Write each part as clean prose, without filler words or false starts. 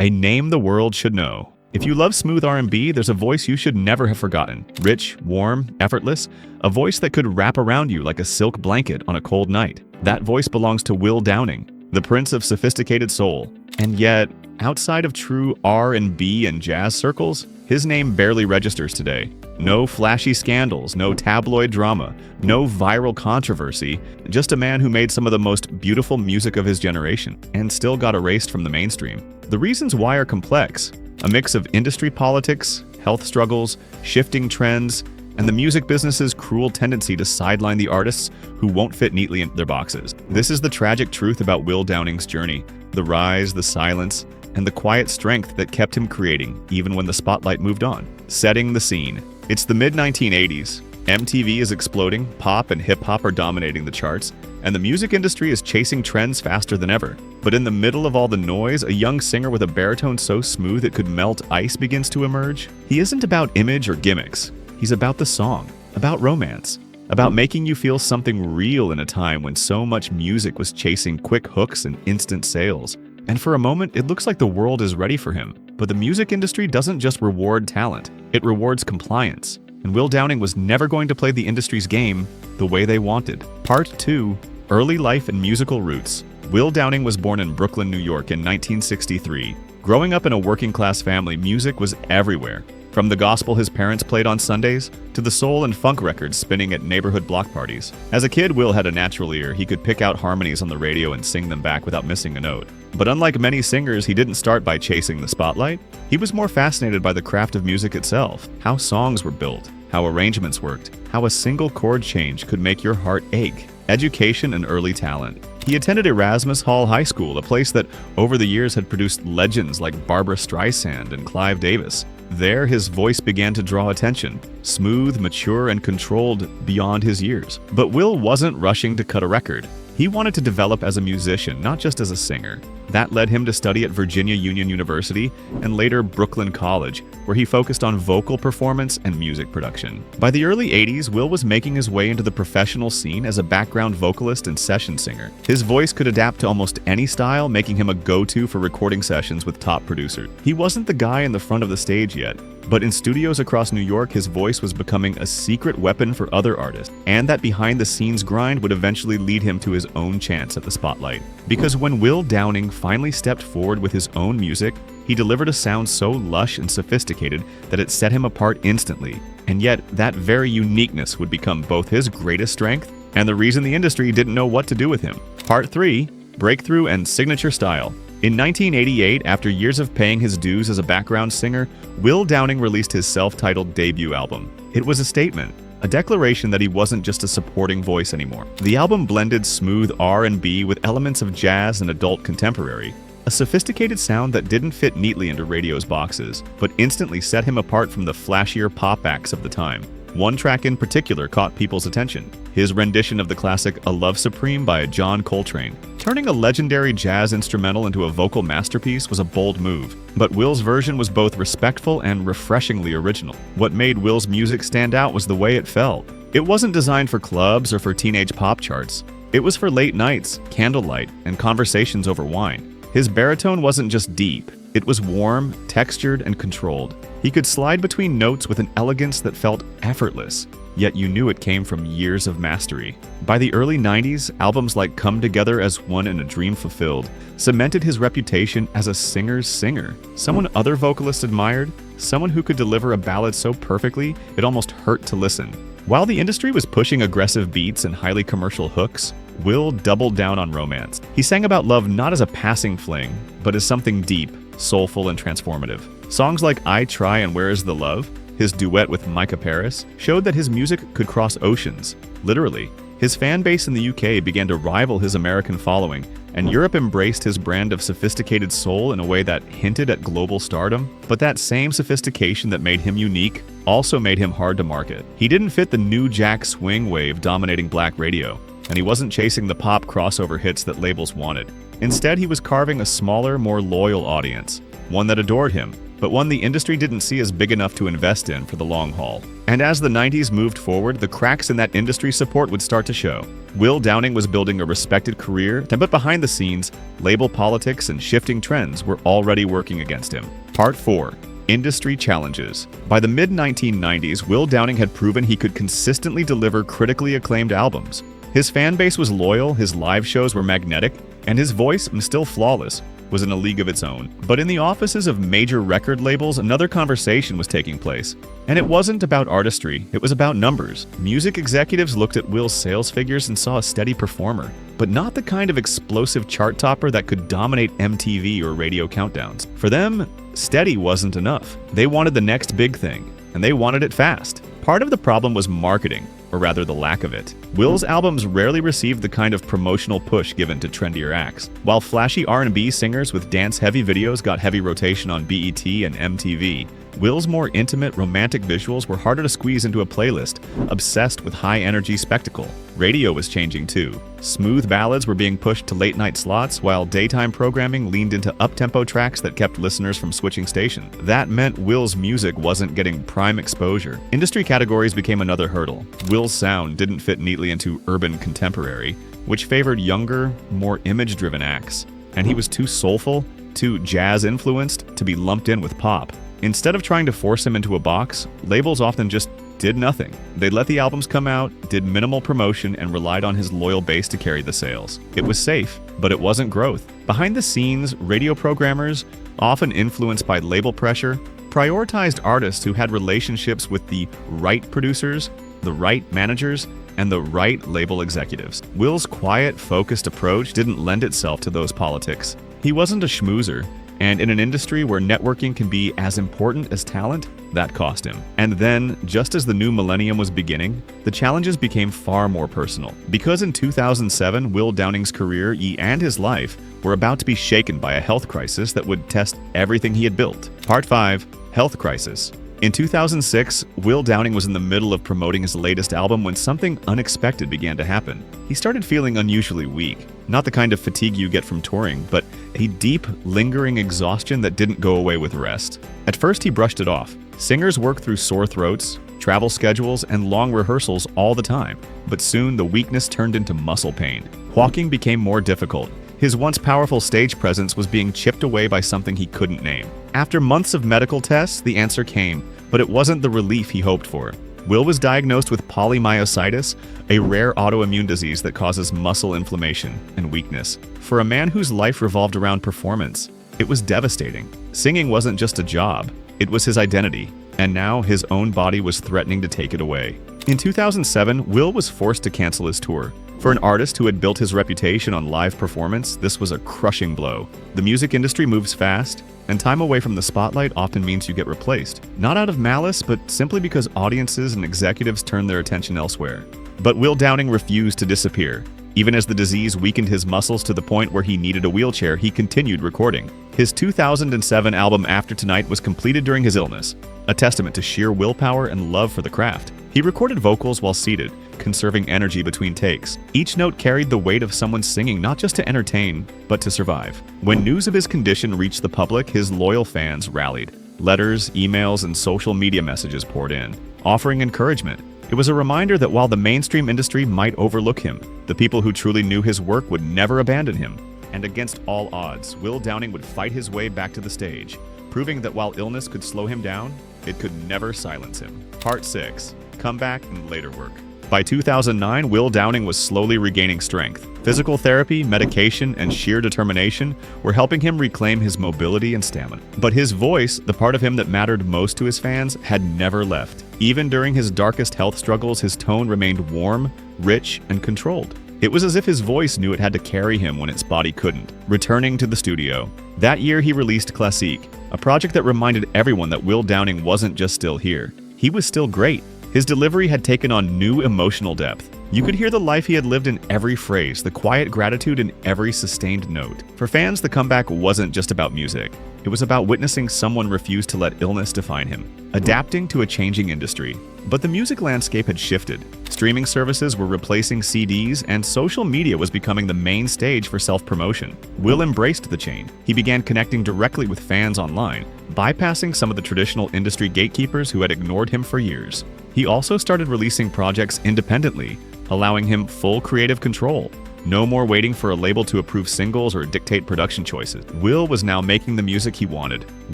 a name the world should know. If you love smooth R&B, there's a voice you should never have forgotten. Rich, warm, effortless, a voice that could wrap around you like a silk blanket on a cold night. That voice belongs to Will Downing, the prince of sophisticated soul. And yet, outside of true R&B and jazz circles, his name barely registers today. No flashy scandals, no tabloid drama, no viral controversy, just a man who made some of the most beautiful music of his generation and still got erased from the mainstream. The reasons why are complex. A mix of industry politics, health struggles, shifting trends, and the music business's cruel tendency to sideline the artists who won't fit neatly into their boxes. This is the tragic truth about Will Downing's journey, the rise, the silence, and the quiet strength that kept him creating, even when the spotlight moved on. Setting the scene. It's the mid-1980s. MTV is exploding, pop and hip-hop are dominating the charts, and the music industry is chasing trends faster than ever. But in the middle of all the noise, a young singer with a baritone so smooth it could melt ice begins to emerge. He isn't about image or gimmicks. He's about the song, about romance, about making you feel something real in a time when so much music was chasing quick hooks and instant sales. And for a moment, it looks like the world is ready for him. But the music industry doesn't just reward talent, it rewards compliance. And Will Downing was never going to play the industry's game the way they wanted. Part 2, Early Life and Musical Roots. Will Downing was born in Brooklyn, New York in 1963. Growing up in a working-class family, music was everywhere. From the gospel his parents played on Sundays, to the soul and funk records spinning at neighborhood block parties. As a kid, Will had a natural ear. He could pick out harmonies on the radio and sing them back without missing a note. But unlike many singers, he didn't start by chasing the spotlight. He was more fascinated by the craft of music itself, how songs were built, how arrangements worked, how a single chord change could make your heart ache. Education and early talent. He attended Erasmus Hall High School, a place that over the years had produced legends like Barbra Streisand and Clive Davis. There, his voice began to draw attention, smooth, mature, and controlled beyond his years. But Will wasn't rushing to cut a record. He wanted to develop as a musician, not just as a singer. That led him to study at Virginia Union University and later Brooklyn College, where he focused on vocal performance and music production. By the early 80s, Will was making his way into the professional scene as a background vocalist and session singer. His voice could adapt to almost any style, making him a go-to for recording sessions with top producers. He wasn't the guy in the front of the stage yet, but in studios across New York, his voice was becoming a secret weapon for other artists, and that behind-the-scenes grind would eventually lead him to his own chance at the spotlight. Because when Will Downing finally stepped forward with his own music, he delivered a sound so lush and sophisticated that it set him apart instantly. And yet, that very uniqueness would become both his greatest strength and the reason the industry didn't know what to do with him. Part 3, Breakthrough and Signature Style. In 1988, after years of paying his dues as a background singer, Will Downing released his self-titled debut album. It was a statement, a declaration that he wasn't just a supporting voice anymore. The album blended smooth R&B with elements of jazz and adult contemporary, a sophisticated sound that didn't fit neatly into radio's boxes, but instantly set him apart from the flashier pop acts of the time. One track in particular caught people's attention, his rendition of the classic A Love Supreme by John Coltrane. Turning a legendary jazz instrumental into a vocal masterpiece was a bold move, but Will's version was both respectful and refreshingly original. What made Will's music stand out was the way it felt. It wasn't designed for clubs or for teenage pop charts. It was for late nights, candlelight, and conversations over wine. His baritone wasn't just deep, it was warm, textured, and controlled. He could slide between notes with an elegance that felt effortless, yet you knew it came from years of mastery. By the early 90s, albums like Come Together as One and A Dream Fulfilled cemented his reputation as a singer's singer, someone other vocalists admired, someone who could deliver a ballad so perfectly it almost hurt to listen. While the industry was pushing aggressive beats and highly commercial hooks, Will doubled down on romance. He sang about love not as a passing fling, but as something deep, soulful, and transformative. Songs like I Try and Where Is the Love, his duet with Micah Paris, showed that his music could cross oceans, literally. His fan base in the UK began to rival his American following, and Europe embraced his brand of sophisticated soul in a way that hinted at global stardom. But that same sophistication that made him unique also made him hard to market. He didn't fit the new jack swing wave dominating black radio, and he wasn't chasing the pop crossover hits that labels wanted. Instead, he was carving a smaller, more loyal audience, one that adored him, but one the industry didn't see as big enough to invest in for the long haul. And as the 90s moved forward, the cracks in that industry support would start to show. Will Downing was building a respected career, but behind the scenes, label politics and shifting trends were already working against him. Part 4. Industry Challenges. By the mid-1990s, Will Downing had proven he could consistently deliver critically acclaimed albums. His fan base was loyal, his live shows were magnetic, and his voice, still flawless, was in a league of its own. But in the offices of major record labels, another conversation was taking place. And it wasn't about artistry, it was about numbers. Music executives looked at Will's sales figures and saw a steady performer, but not the kind of explosive chart topper that could dominate MTV or radio countdowns. For them, steady wasn't enough. They wanted the next big thing, and they wanted it fast. Part of the problem was marketing, or rather the lack of it. Will's albums rarely received the kind of promotional push given to trendier acts. While flashy R&B singers with dance-heavy videos got heavy rotation on BET and MTV, Will's more intimate, romantic visuals were harder to squeeze into a playlist, obsessed with high-energy spectacle. Radio was changing too. Smooth ballads were being pushed to late-night slots, while daytime programming leaned into up-tempo tracks that kept listeners from switching station. That meant Will's music wasn't getting prime exposure. Industry categories became another hurdle. Will's sound didn't fit neatly into urban contemporary, which favored younger, more image-driven acts. And he was too soulful, too jazz-influenced to be lumped in with pop. Instead of trying to force him into a box, labels often just did nothing. They'd let the albums come out, did minimal promotion, and relied on his loyal base to carry the sales. It was safe, but it wasn't growth. Behind the scenes, radio programmers, often influenced by label pressure, prioritized artists who had relationships with the right producers, the right managers, and the right label executives. Will's quiet, focused approach didn't lend itself to those politics. He wasn't a schmoozer. And in an industry where networking can be as important as talent, that cost him. And then, just as the new millennium was beginning, the challenges became far more personal. Because in 2007, Will Downing's career and his life were about to be shaken by a health crisis that would test everything he had built. Part 5. Health Crisis. In 2006, Will Downing was in the middle of promoting his latest album when something unexpected began to happen. He started feeling unusually weak. Not the kind of fatigue you get from touring, but a deep, lingering exhaustion that didn't go away with rest. At first, he brushed it off. Singers work through sore throats, travel schedules, and long rehearsals all the time. But soon, the weakness turned into muscle pain. Walking became more difficult. His once powerful stage presence was being chipped away by something he couldn't name. After months of medical tests, the answer came, but it wasn't the relief he hoped for. Will was diagnosed with polymyositis, a rare autoimmune disease that causes muscle inflammation and weakness. For a man whose life revolved around performance, it was devastating. Singing wasn't just a job, it was his identity, and now his own body was threatening to take it away. In 2007, Will was forced to cancel his tour. For an artist who had built his reputation on live performance, this was a crushing blow. The music industry moves fast, and time away from the spotlight often means you get replaced. Not out of malice, but simply because audiences and executives turn their attention elsewhere. But Will Downing refused to disappear. Even as the disease weakened his muscles to the point where he needed a wheelchair, he continued recording. His 2007 album After Tonight was completed during his illness, a testament to sheer willpower and love for the craft. He recorded vocals while seated, conserving energy between takes. Each note carried the weight of someone singing not just to entertain, but to survive. When news of his condition reached the public, his loyal fans rallied. Letters, emails, and social media messages poured in, offering encouragement. It was a reminder that while the mainstream industry might overlook him, the people who truly knew his work would never abandon him. And against all odds, Will Downing would fight his way back to the stage, proving that while illness could slow him down, it could never silence him. Part 6. Comeback and later work. By 2009, Will Downing was slowly regaining strength. Physical therapy, medication, and sheer determination were helping him reclaim his mobility and stamina. But his voice, the part of him that mattered most to his fans, had never left. Even during his darkest health struggles, his tone remained warm, rich, and controlled. It was as if his voice knew it had to carry him when its body couldn't. Returning to the studio. That year, he released Classique, a project that reminded everyone that Will Downing wasn't just still here. He was still great. His delivery had taken on new emotional depth. You could hear the life he had lived in every phrase, the quiet gratitude in every sustained note. For fans, the comeback wasn't just about music. It was about witnessing someone refuse to let illness define him, adapting to a changing industry, But the music landscape had shifted. Streaming services were replacing CDs, and social media was becoming the main stage for self-promotion. Will embraced the change. He began connecting directly with fans online, bypassing some of the traditional industry gatekeepers who had ignored him for years. He also started releasing projects independently, allowing him full creative control. No more waiting for a label to approve singles or dictate production choices. Will was now making the music he wanted,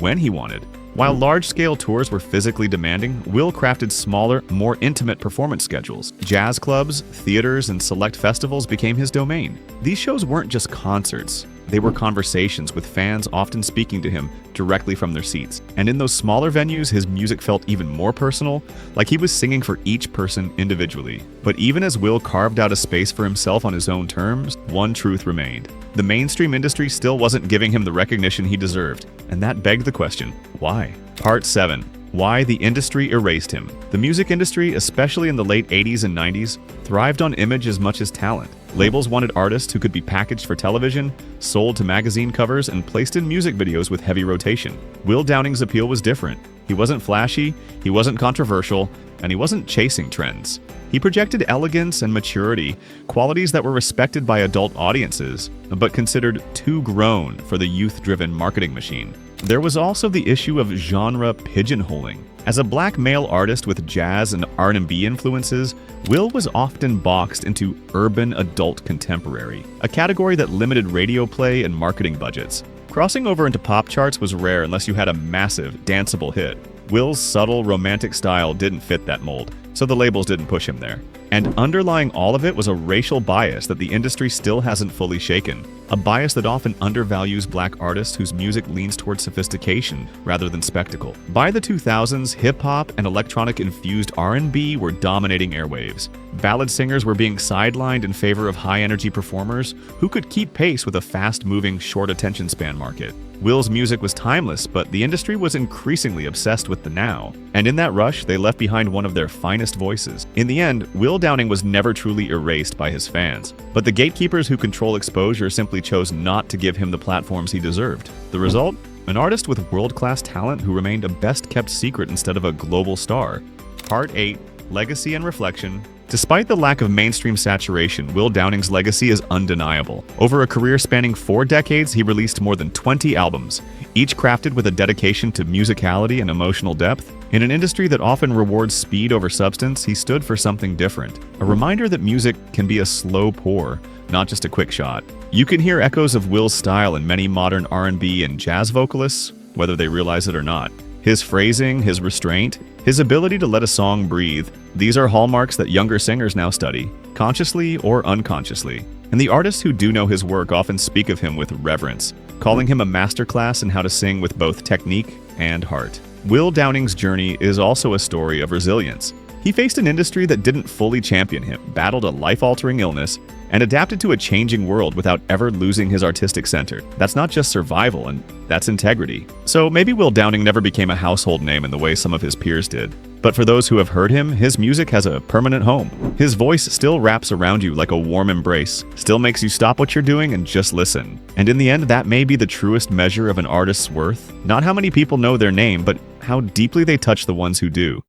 when he wanted. While large-scale tours were physically demanding, Will crafted smaller, more intimate performance schedules. Jazz clubs, theaters, and select festivals became his domain. These shows weren't just concerts. They were conversations with fans often speaking to him directly from their seats. And in those smaller venues, his music felt even more personal, like he was singing for each person individually. But even as Will carved out a space for himself on his own terms, one truth remained. The mainstream industry still wasn't giving him the recognition he deserved. And that begged the question, why? Part 7. Why the industry erased him. The music industry, especially in the late 80s and 90s, thrived on image as much as talent. Labels wanted artists who could be packaged for television, sold to magazine covers, and placed in music videos with heavy rotation. Will Downing's appeal was different. He wasn't flashy, he wasn't controversial, and he wasn't chasing trends. He projected elegance and maturity, qualities that were respected by adult audiences, but considered too grown for the youth-driven marketing machine. There was also the issue of genre pigeonholing. As a black male artist with jazz and R&B influences, Will was often boxed into urban adult contemporary, a category that limited radio play and marketing budgets. Crossing over into pop charts was rare unless you had a massive, danceable hit. Will's subtle, romantic style didn't fit that mold, so the labels didn't push him there. And underlying all of it was a racial bias that the industry still hasn't fully shaken. A bias that often undervalues black artists whose music leans towards sophistication rather than spectacle. By the 2000s, hip-hop and electronic-infused R&B were dominating airwaves. Ballad singers were being sidelined in favor of high-energy performers who could keep pace with a fast-moving, short attention span market. Will's music was timeless, but the industry was increasingly obsessed with the now. And in that rush, they left behind one of their finest voices. In the end, Will Downing was never truly erased by his fans. But the gatekeepers who control exposure simply chose not to give him the platforms he deserved. The result? An artist with world-class talent who remained a best-kept secret instead of a global star. Part 8. Legacy and Reflection. Despite the lack of mainstream saturation, Will Downing's legacy is undeniable. Over a career spanning 4 decades, he released more than 20 albums, each crafted with a dedication to musicality and emotional depth. In an industry that often rewards speed over substance, he stood for something different. A reminder that music can be a slow pour, not just a quick shot. You can hear echoes of Will's style in many modern R&B and jazz vocalists, whether they realize it or not. His phrasing, his restraint, his ability to let a song breathe, these are hallmarks that younger singers now study, consciously or unconsciously. And the artists who do know his work often speak of him with reverence, calling him a masterclass in how to sing with both technique and heart. Will Downing's journey is also a story of resilience. He faced an industry that didn't fully champion him, battled a life-altering illness, and adapted to a changing world without ever losing his artistic center. That's not just survival, and that's integrity. So maybe Will Downing never became a household name in the way some of his peers did. But for those who have heard him, his music has a permanent home. His voice still wraps around you like a warm embrace, still makes you stop what you're doing and just listen. And in the end, that may be the truest measure of an artist's worth. Not how many people know their name, but how deeply they touch the ones who do.